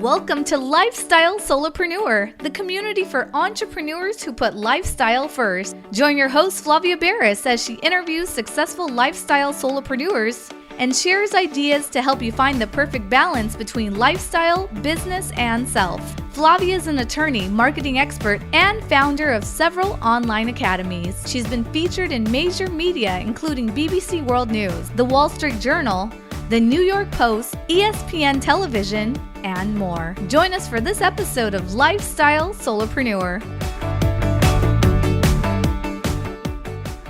Welcome to Lifestyle Solopreneur, the community for entrepreneurs who put lifestyle first. Join your host, Flavia Berys, as she interviews successful lifestyle solopreneurs and shares ideas to help you find the perfect balance between lifestyle, business, and self. Flavia is an attorney, marketing expert, and founder of several online academies. She's been featured in major media, including BBC World News, The Wall Street Journal, The New York Post, ESPN Television, and more. Join us for this episode of Lifestyle Solopreneur.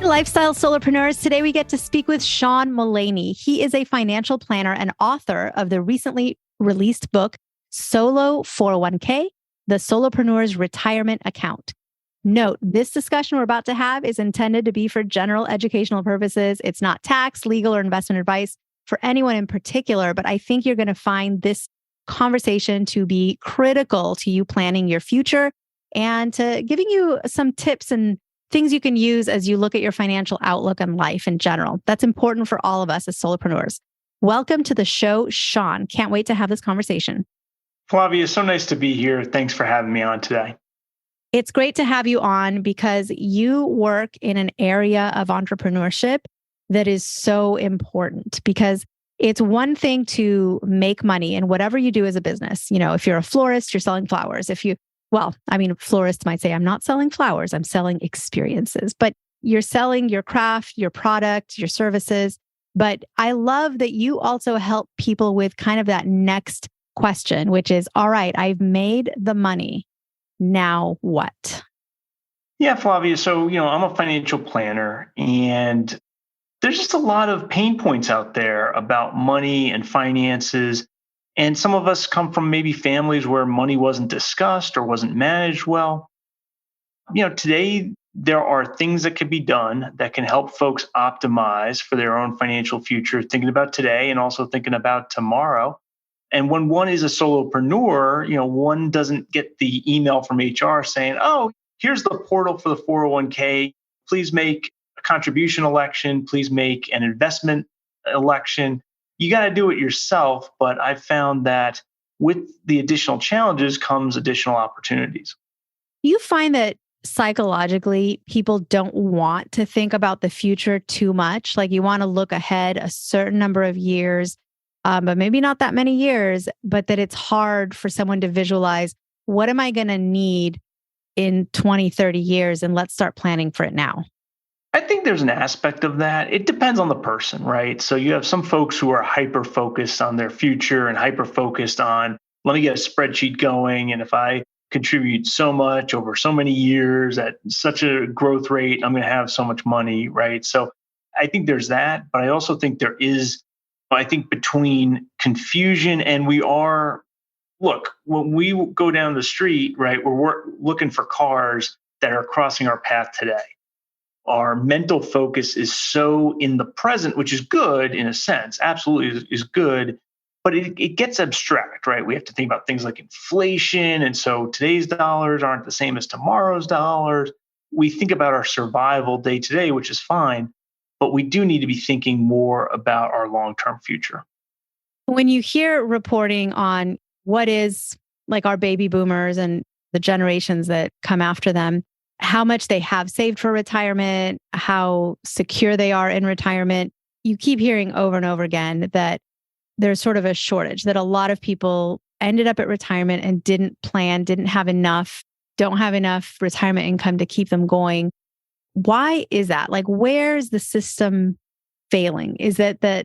Lifestyle Solopreneurs. Today we get to speak with Sean Mullaney. He is a financial planner and author of the recently released book, Solo 401k, The Solopreneur's Retirement Account. Note, this discussion we're about to have is intended to be for general educational purposes. It's not tax, legal, or investment advice for anyone in particular, but I think you're going to find this conversation to be critical to you planning your future and to giving you some tips and things you can use as you look at your financial outlook and life in general. That's important for all of us as solopreneurs. Welcome to the show, Sean. Can't wait to have this conversation. Flavia, so nice to be here. Thanks for having me on today. It's great to have you on because you work in an area of entrepreneurship that is so important, because it's one thing to make money in whatever you do as a business. You know, if you're a florist, you're selling flowers. Florists might say, I'm not selling flowers, I'm selling experiences, but you're selling your craft, your product, your services. But I love that you also help people with kind of that next question, which is, all right, I've made the money. Now what? Yeah, Flavia. So, I'm a financial planner, and there's just a lot of pain points out there about money and finances. And some of us come from maybe families where money wasn't discussed or wasn't managed well. Today, there are things that can be done that can help folks optimize for their own financial future, thinking about today and also thinking about tomorrow. And when one is a solopreneur, one doesn't get the email from HR saying, oh, here's the portal for the 401k. Please make a contribution election. Please make an investment election. You got to do it yourself. But I've found that with the additional challenges comes additional opportunities. You find that psychologically, people don't want to think about the future too much. Like you want to look ahead a certain number of years, but maybe not that many years, but that it's hard for someone to visualize, what am I going to need in 20, 30 years? And let's start planning for it now. I think there's an aspect of that. It depends on the person, right? So you have some folks who are hyper-focused on their future and hyper-focused on, let me get a spreadsheet going. And if I contribute so much over so many years at such a growth rate, I'm going to have so much money, right? So I think there's that. But I also think there is, between confusion and when we go down the street, right, we're looking for cars that are crossing our path today. Our mental focus is so in the present, which is good in a sense, absolutely is good, but it gets abstract, right? We have to think about things like inflation. And so today's dollars aren't the same as tomorrow's dollars. We think about our survival day to day, which is fine, but we do need to be thinking more about our long-term future. When you hear reporting on what is like our baby boomers and the generations that come after them, how much they have saved for retirement, how secure they are in retirement, you keep hearing over and over again that there's sort of a shortage, that a lot of people ended up at retirement and didn't plan, didn't have enough, don't have enough retirement income to keep them going. Why is that? Like, where's the system failing? Is it that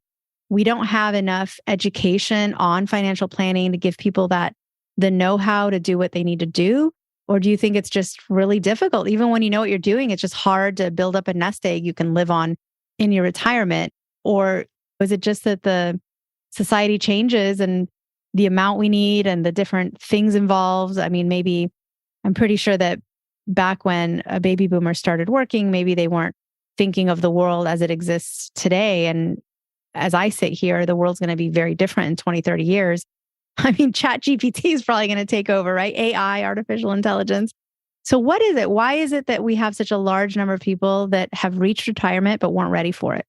we don't have enough education on financial planning to give people the know-how to do what they need to do? Or do you think it's just really difficult? Even when you know what you're doing, it's just hard to build up a nest egg you can live on in your retirement? Or is it just that the society changes and the amount we need and the different things involved? I mean, maybe I'm pretty sure that back when a baby boomer started working, maybe they weren't thinking of the world as it exists today. And as I sit here, the world's going to be very different in 20, 30 years. I mean, ChatGPT is probably going to take over, right? AI, artificial intelligence. So what is it? Why is it that we have such a large number of people that have reached retirement but weren't ready for it?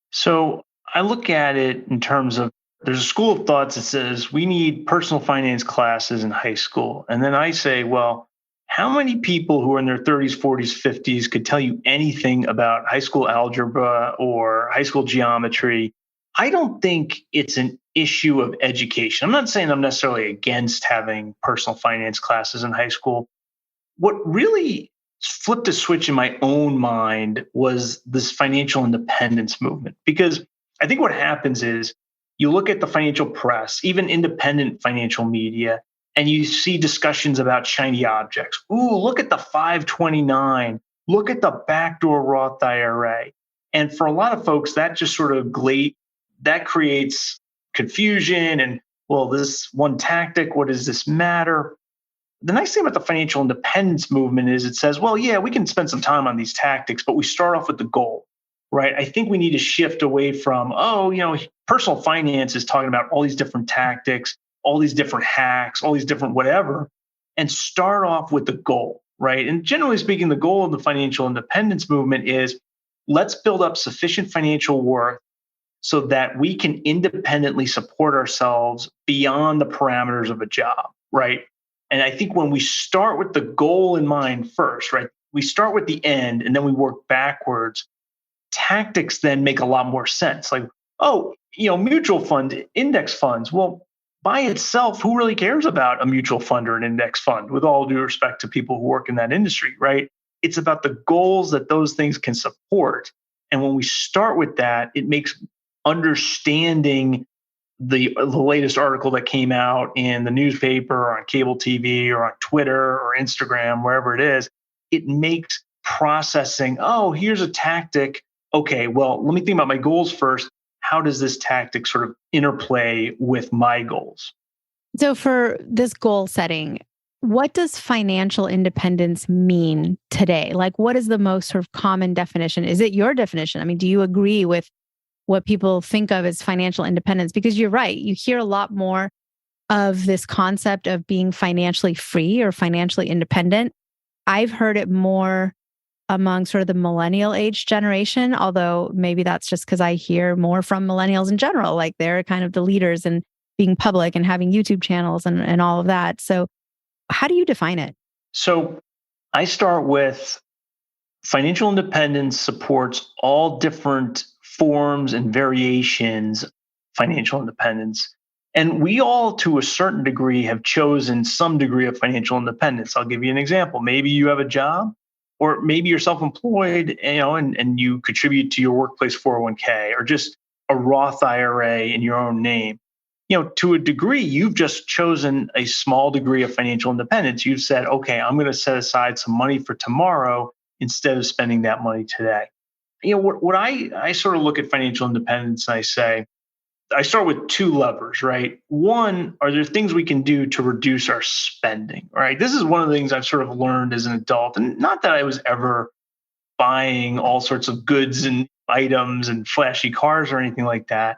So I look at it in terms of There's a school of thoughts that says we need personal finance classes in high school. And then I say, well, how many people who are in their 30s, 40s, 50s could tell you anything about high school algebra or high school geometry? I don't think it's an issue of education. I'm not saying I'm necessarily against having personal finance classes in high school. What really flipped a switch in my own mind was this financial independence movement. Because I think what happens is you look at the financial press, even independent financial media, and you see discussions about shiny objects. Ooh, look at the 529. Look at the backdoor Roth IRA. And for a lot of folks, that just sort of that creates confusion and, well, this one tactic, what does this matter? The nice thing about the financial independence movement is it says, well, yeah, we can spend some time on these tactics, but we start off with the goal, right? I think we need to shift away from, personal finance is talking about all these different tactics, all these different hacks, all these different whatever, and start off with the goal, right? And generally speaking, the goal of the financial independence movement is let's build up sufficient financial worth so that we can independently support ourselves beyond the parameters of a job, right? And I think when we start with the goal in mind first, right? We start with the end and then we work backwards. Tactics then make a lot more sense. Like, mutual fund, index funds. Well, by itself, who really cares about a mutual fund or an index fund, with all due respect to people who work in that industry, right? It's about the goals that those things can support. And when we start with that, it makes understanding the latest article that came out in the newspaper or on cable TV or on Twitter or Instagram, wherever it is, it makes processing, here's a tactic. Okay, well, let me think about my goals first. How does this tactic sort of interplay with my goals? So for this goal setting, what does financial independence mean today? Like, what is the most sort of common definition? Is it your definition? I mean, do you agree with what people think of as financial independence? Because you're right. You hear a lot more of this concept of being financially free or financially independent. I've heard it more among sort of the millennial age generation, although maybe that's just because I hear more from millennials in general, like they're kind of the leaders in being public and having YouTube channels and all of that. So how do you define it? So I start with financial independence supports all different forms and variations of financial independence. And we all, to a certain degree, have chosen some degree of financial independence. I'll give you an example. Maybe you have a job, or maybe you're self-employed, and you contribute to your workplace 401k, or just a Roth IRA in your own name. To a degree, you've just chosen a small degree of financial independence. You've said, okay, I'm going to set aside some money for tomorrow instead of spending that money today. What I sort of look at financial independence and I start with two levers, right? One, are there things we can do to reduce our spending, right? This is one of the things I've sort of learned as an adult. And not that I was ever buying all sorts of goods and items and flashy cars or anything like that,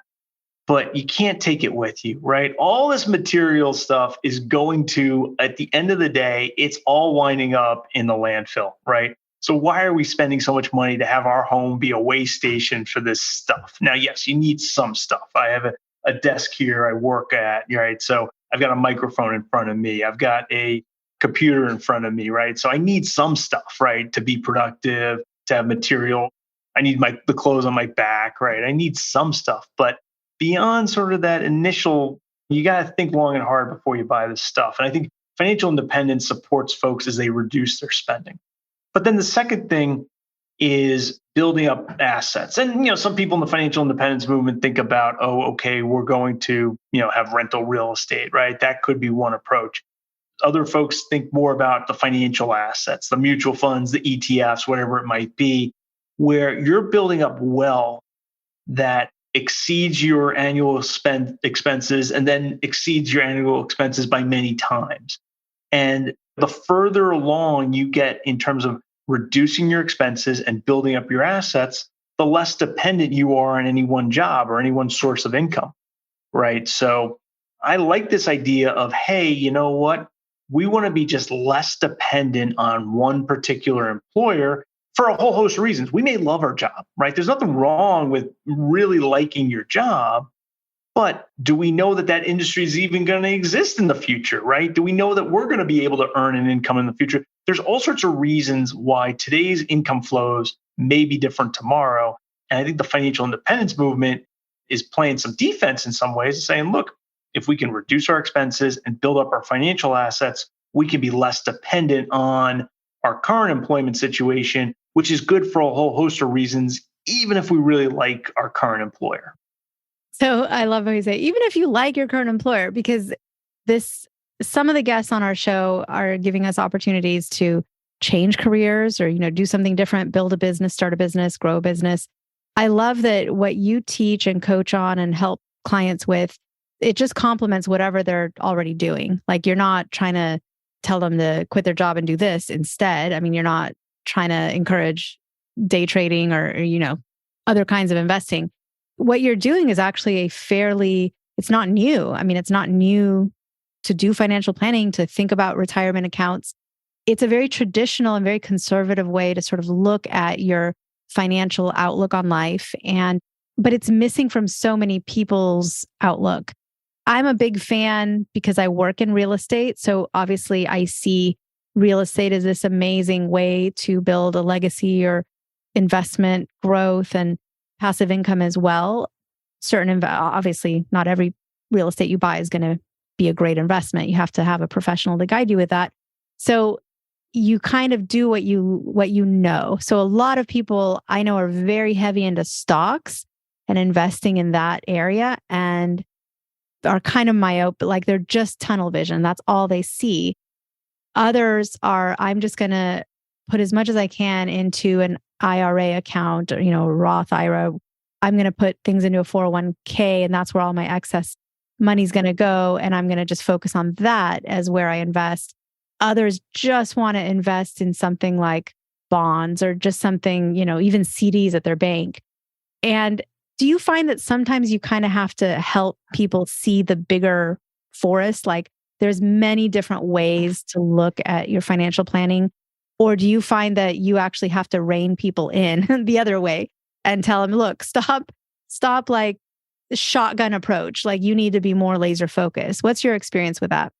but you can't take it with you, right? All this material stuff is going to, at the end of the day, it's all winding up in the landfill, right? So why are we spending so much money to have our home be a way station for this stuff? Now, yes, you need some stuff. I have a desk here I work at, right? So I've got a microphone in front of me. I've got a computer in front of me, right? So I need some stuff, right? To be productive, to have material. I need the clothes on my back, right? I need some stuff. But beyond sort of that initial, you got to think long and hard before you buy this stuff. And I think financial independence supports folks as they reduce their spending. But then the second thing is building up assets. And, some people in the financial independence movement think about, we're going to, have rental real estate, right? That could be one approach. Other folks think more about the financial assets, the mutual funds, the ETFs, whatever it might be, where you're building up wealth that exceeds your annual expenses and then exceeds your annual expenses by many times. And the further along you get in terms of reducing your expenses and building up your assets, the less dependent you are on any one job or any one source of income, right? So I like this idea of, hey, you know what? We want to be just less dependent on one particular employer for a whole host of reasons. We may love our job, right? There's nothing wrong with really liking your job, But do we know that that industry is even going to exist in the future, right? Do we know that we're going to be able to earn an income in the future? There's all sorts of reasons why today's income flows may be different tomorrow. And I think the financial independence movement is playing some defense in some ways, saying, look, if we can reduce our expenses and build up our financial assets, we can be less dependent on our current employment situation, which is good for a whole host of reasons, even if we really like our current employer. So I love how you say, even if you like your current employer, because some of the guests on our show are giving us opportunities to change careers or, do something different, build a business, start a business, grow a business. I love that what you teach and coach on and help clients with, it just complements whatever they're already doing. Like you're not trying to tell them to quit their job and do this instead. I mean, you're not trying to encourage day trading or other kinds of investing. What you're doing is actually it's not new. I mean, it's not new to do financial planning, to think about retirement accounts. It's a very traditional and very conservative way to sort of look at your financial outlook on life. But it's missing from so many people's outlook. I'm a big fan because I work in real estate. So obviously I see real estate as this amazing way to build a legacy or investment growth and passive income as well. Obviously not every real estate you buy is going to be a great investment. You have to have a professional to guide you with that. So you kind of do what you know. So a lot of people I know are very heavy into stocks and investing in that area and are kind of myopic, like they're just tunnel vision. That's all they see. Others are, I'm just going to put as much as I can into an IRA account or, Roth IRA. I'm going to put things into a 401k and that's where all my excess money's going to go. And I'm going to just focus on that as where I invest. Others just want to invest in something like bonds or just something, even CDs at their bank. And do you find that sometimes you kind of have to help people see the bigger forest? Like there's many different ways to look at your financial planning. Or do you find that you actually have to rein people in the other way and tell them, look, stop like shotgun approach. Like you need to be more laser focused. What's your experience with that?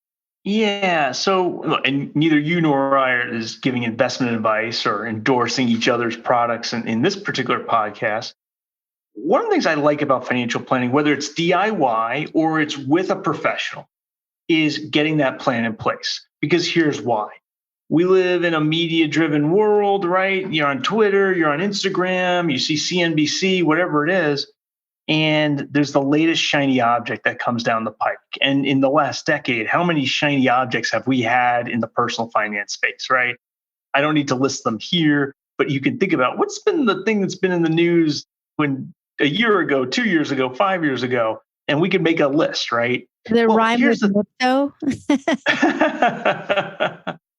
Yeah. So, and neither you nor I is giving investment advice or endorsing each other's products in this particular podcast. One of the things I like about financial planning, whether it's DIY or it's with a professional, is getting that plan in place. Because here's why. We live in a media-driven world, right? You're on Twitter, you're on Instagram, you see CNBC, whatever it is, and there's the latest shiny object that comes down the pike. And in the last decade, how many shiny objects have we had in the personal finance space, right? I don't need to list them here, but you can think about what's been the thing that's been in the news when a year ago, 2 years ago, 5 years ago, and we can make a list, right? Rhyme with Lipto?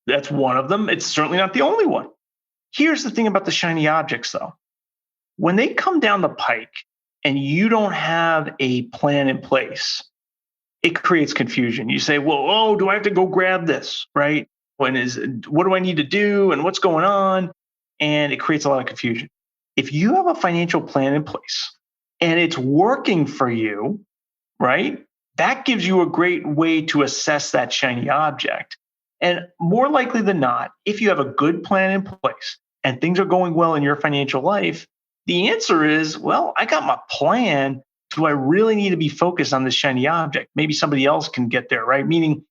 That's one of them. It's certainly not the only one. Here's the thing about the shiny objects, though. When they come down the pike and you don't have a plan in place, it creates confusion. You say, well, do I have to go grab this, right? What do I need to do and what's going on? And it creates a lot of confusion. If you have a financial plan in place and it's working for you, right? That gives you a great way to assess that shiny object. And more likely than not, if you have a good plan in place and things are going well in your financial life, the answer is, well, I got my plan. Do I really need to be focused on this shiny object? Maybe somebody else can get there, right? Meaning,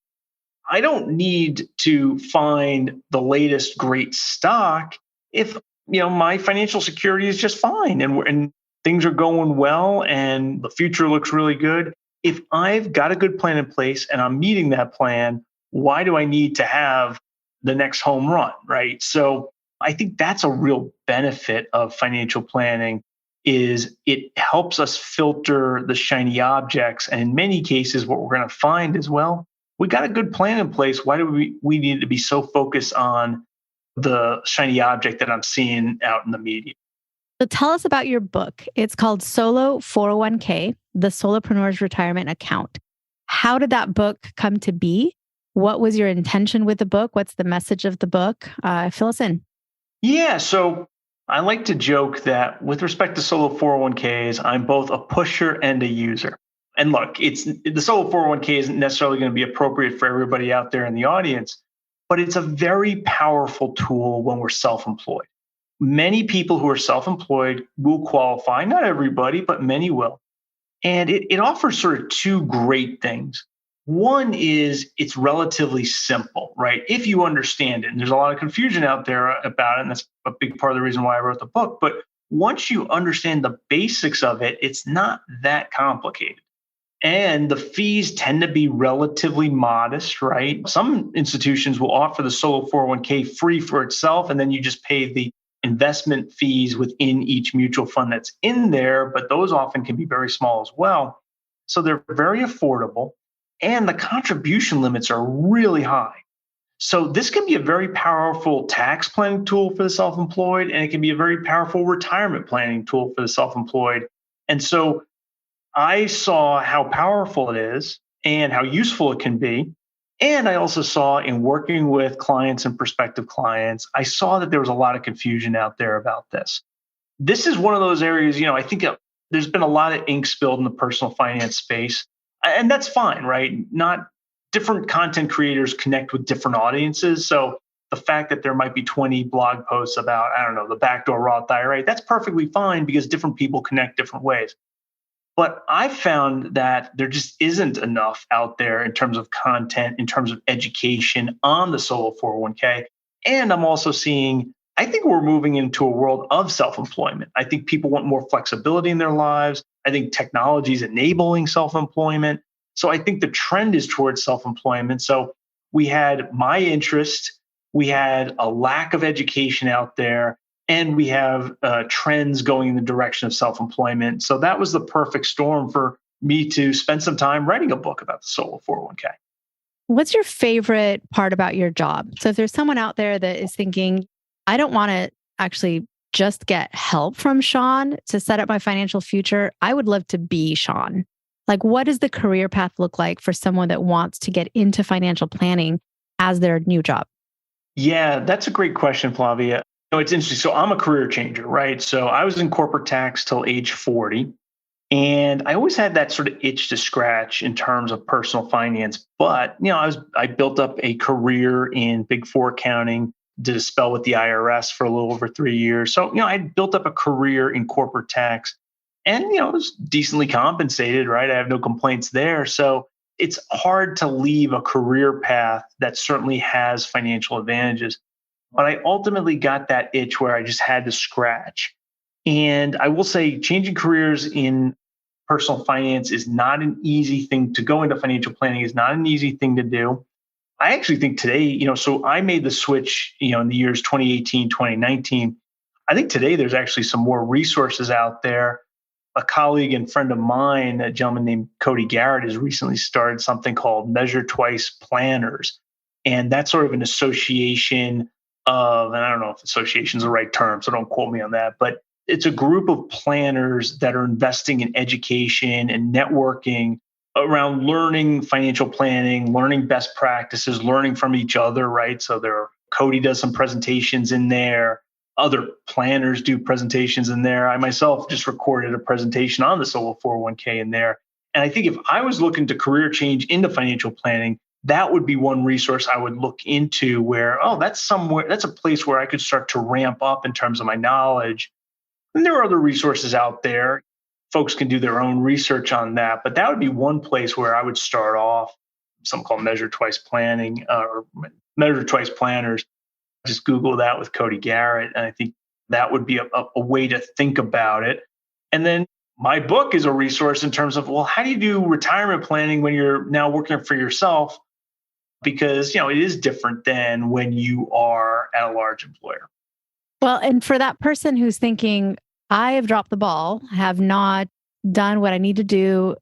I don't need to find the latest great stock if my financial security is just fine and things are going well and the future looks really good. If I've got a good plan in place and I'm meeting that plan, why do I need to have the next home run, right? So I think that's a real benefit of financial planning is it helps us filter the shiny objects. And in many cases, what we're going to find is, well, we got a good plan in place. Why do we need to be so focused on the shiny object that I'm seeing out in the media? So tell us about your book. It's called Solo 401k, the Solopreneurs Retirement Account. How did that book come to be? What was your intention with the book? What's the message of the book? Fill us in. Yeah, so I like to joke that with respect to solo 401ks, I'm both a pusher and a user. And look, the solo 401k isn't necessarily going to be appropriate for everybody out there in the audience, but it's a very powerful tool when we're self-employed. Many people who are self-employed will qualify, not everybody, but many will. And it offers sort of two great things. One is it's relatively simple, right? If you understand it, and there's a lot of confusion out there about it, and that's a big part of the reason why I wrote the book. But once you understand the basics of it, it's not that complicated. And the fees tend to be relatively modest, right? Some institutions will offer the solo 401k free for itself, and then you just pay the investment fees within each mutual fund that's in there, but those often can be very small as well. So they're very affordable, and the contribution limits are really high. So this can be a very powerful tax planning tool for the self-employed, and it can be a very powerful retirement planning tool for the self-employed. And so I saw how powerful it is and how useful it can be. And I also saw in working with clients and prospective clients, I saw that there was a lot of confusion out there about this. This is one of those areas, I think there's been a lot of ink spilled in the personal finance space. And that's fine, right? Not different content creators connect with different audiences. So the fact that there might be 20 blog posts about, I don't know, the backdoor Roth IRA, that's perfectly fine because different people connect different ways. But I found that there just isn't enough out there in terms of content, in terms of education on the solo 401k. And I'm also seeing, I think we're moving into a world of self-employment. I think people want more flexibility in their lives. I think technology is enabling self-employment. So I think the trend is towards self-employment. So we had my interest, we had a lack of education out there, and we have trends going in the direction of self-employment. So that was the perfect storm for me to spend some time writing a book about the solo 401k. What's your favorite part about your job? So if there's someone out there that is thinking, I don't want to actually just get help from Sean to set up my financial future, I would love to be Sean. Like, what does the career path look like for someone that wants to get into financial planning as their new job? Yeah, that's a great question, Flavia. It's interesting. So I'm a career changer, right? So I was in corporate tax till age 40. And I always had that sort of itch to scratch in terms of personal finance. But, I built up a career in Big Four accounting, did a spell with the IRS for a little over 3 years. So, I built up a career in corporate tax and, it was decently compensated, right? I have no complaints there. So it's hard to leave a career path that certainly has financial advantages. But I ultimately got that itch where I just had to scratch. And I will say changing careers in personal finance is not an easy thing. To go into financial planning is not an easy thing to do. I actually think today, so I made the switch, in the years 2018, 2019. I think today there's actually some more resources out there. A colleague and friend of mine, a gentleman named Cody Garrett, has recently started something called Measure Twice Planners. And that's sort of an association of, and I don't know if association is the right term, so don't quote me on that, but it's a group of planners that are investing in education and networking around learning financial planning, learning best practices, learning from each other, right? So Cody does some presentations in there. Other planners do presentations in there. I myself just recorded a presentation on the solo 401k in there. And I think if I was looking to career change into financial planning, that would be one resource I would look into where, that's a place where I could start to ramp up in terms of my knowledge. And there are other resources out there. Folks can do their own research on that, but that would be one place where I would start off, something called Measure Twice Planning or Measure Twice Planners. Just Google that with Cody Garrett. And I think that would be a way to think about it. And then my book is a resource in terms of, how do you do retirement planning when you're now working for yourself? Because, it is different than when you are at a large employer. Well, and for that person who's thinking, I have dropped the ball, have not done what I need to do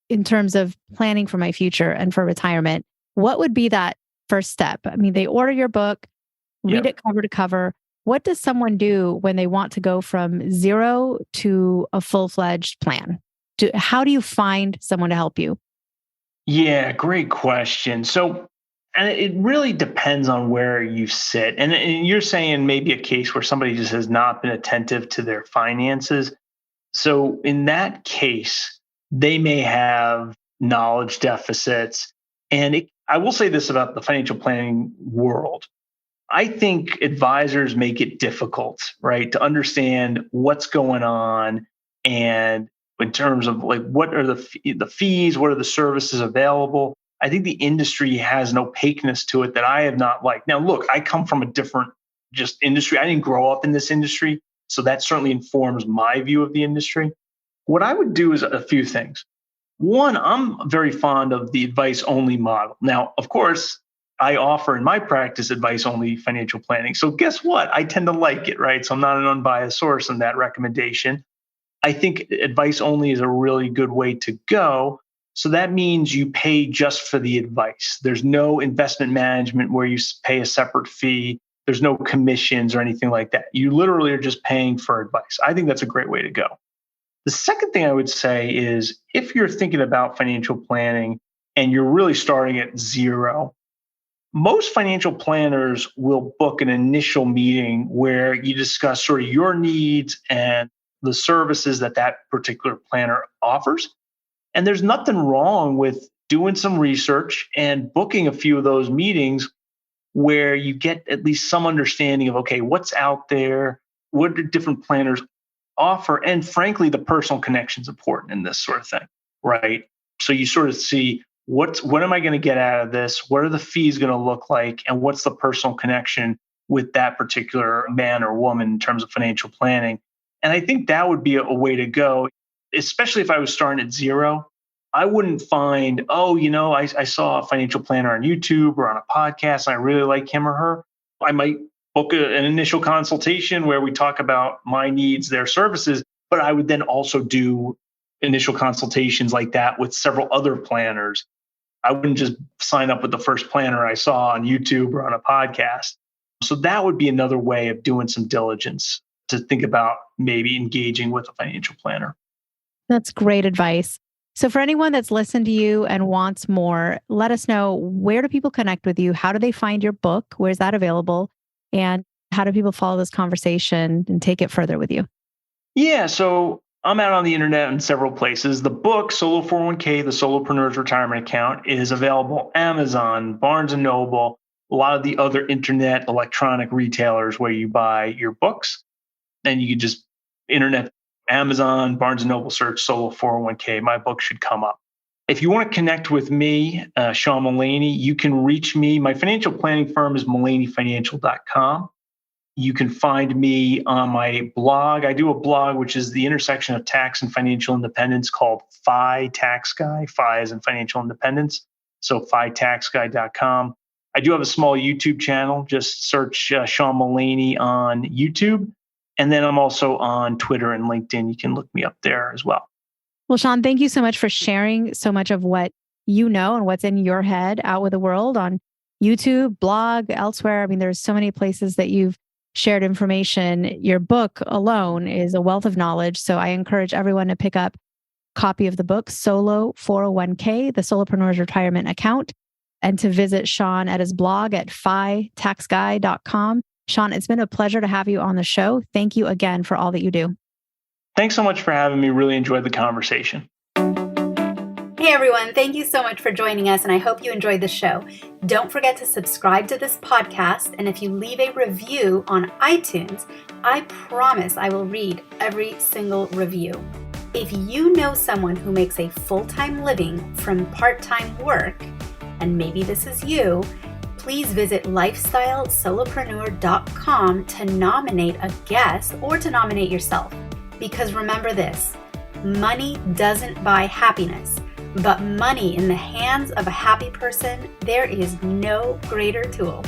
in terms of planning for my future and for retirement, what would be that first step? I mean, they order your book, read it cover to cover. What does someone do when they want to go from zero to a full-fledged plan? How do you find someone to help you? Yeah, great question. So, and it really depends on where you sit. And you're saying maybe a case where somebody just has not been attentive to their finances. So in that case, they may have knowledge deficits. And I will say this about the financial planning world. I think advisors make it difficult, right, to understand what's going on, and in terms of like what are the fees, what are the services available. I think the industry has an opaqueness to it that I have not liked. Now, look, I come from a different just industry. I didn't grow up in this industry, so that certainly informs my view of the industry. What I would do is a few things. One, I'm very fond of the advice only model. Now, of course, I offer in my practice advice only financial planning. So guess what? I tend to like it, right? So I'm not an unbiased source in that recommendation. I think advice only is a really good way to go. So that means you pay just for the advice. There's no investment management where you pay a separate fee. There's no commissions or anything like that. You literally are just paying for advice. I think that's a great way to go. The second thing I would say is if you're thinking about financial planning and you're really starting at zero, most financial planners will book an initial meeting where you discuss sort of your needs and the services that particular planner offers. And there's nothing wrong with doing some research and booking a few of those meetings where you get at least some understanding of, okay, what's out there, what do different planners offer, and frankly, the personal connection is important in this sort of thing, right? So you sort of see what am I going to get out of this? What are the fees going to look like? And what's the personal connection with that particular man or woman in terms of financial planning? And I think that would be a way to go, especially if I was starting at zero. I wouldn't find, I saw a financial planner on YouTube or on a podcast, and I really like him or her. I might book an initial consultation where we talk about my needs, their services, but I would then also do initial consultations like that with several other planners. I wouldn't just sign up with the first planner I saw on YouTube or on a podcast. So that would be another way of doing some diligence to think about maybe engaging with a financial planner. That's great advice. So for anyone that's listened to you and wants more, let us know, where do people connect with you? How do they find your book? Where's that available? And how do people follow this conversation and take it further with you? Yeah, so I'm out on the internet in several places. The book, Solo 401k, the Solopreneurs Retirement Account, is available Amazon, Barnes & Noble, a lot of the other internet electronic retailers where you buy your books. And you can just internet, Amazon, Barnes & Noble, search Solo 401k. My book should come up. If you want to connect with me, Sean Mullaney, you can reach me. My financial planning firm is MullaneyFinancial.com. You can find me on my blog. I do a blog, which is the intersection of tax and financial independence, called FI Tax Guy. FI is in financial independence. So FITaxGuy.com. I do have a small YouTube channel. Just search Sean Mullaney on YouTube. And then I'm also on Twitter and LinkedIn. You can look me up there as well. Well, Sean, thank you so much for sharing so much of what you know and what's in your head out with the world on YouTube, blog, elsewhere. I mean, there's so many places that you've shared information. Your book alone is a wealth of knowledge. So I encourage everyone to pick up a copy of the book, Solo 401k, the Solopreneurs Retirement Account, and to visit Sean at his blog at FITaxGuy.com. Sean, it's been a pleasure to have you on the show. Thank you again for all that you do. Thanks so much for having me. Really enjoyed the conversation. Hey everyone, thank you so much for joining us, and I hope you enjoyed the show. Don't forget to subscribe to this podcast, and if you leave a review on iTunes, I promise I will read every single review. If you know someone who makes a full-time living from part-time work, and maybe this is you, please visit lifestylesolopreneur.com to nominate a guest or to nominate yourself. Because remember this, money doesn't buy happiness, but money in the hands of a happy person, there is no greater tool.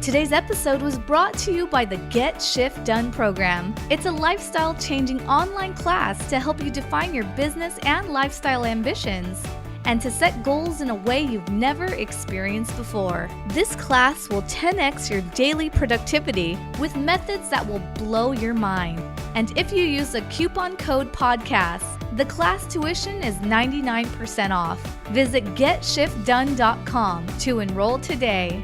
Today's episode was brought to you by the Get Shift Done program. It's a lifestyle-changing online class to help you define your business and lifestyle ambitions, and to set goals in a way you've never experienced before. This class will 10x your daily productivity with methods that will blow your mind. And if you use a coupon code podcast, the class tuition is 99% off. Visit GetShiftDone.com to enroll today.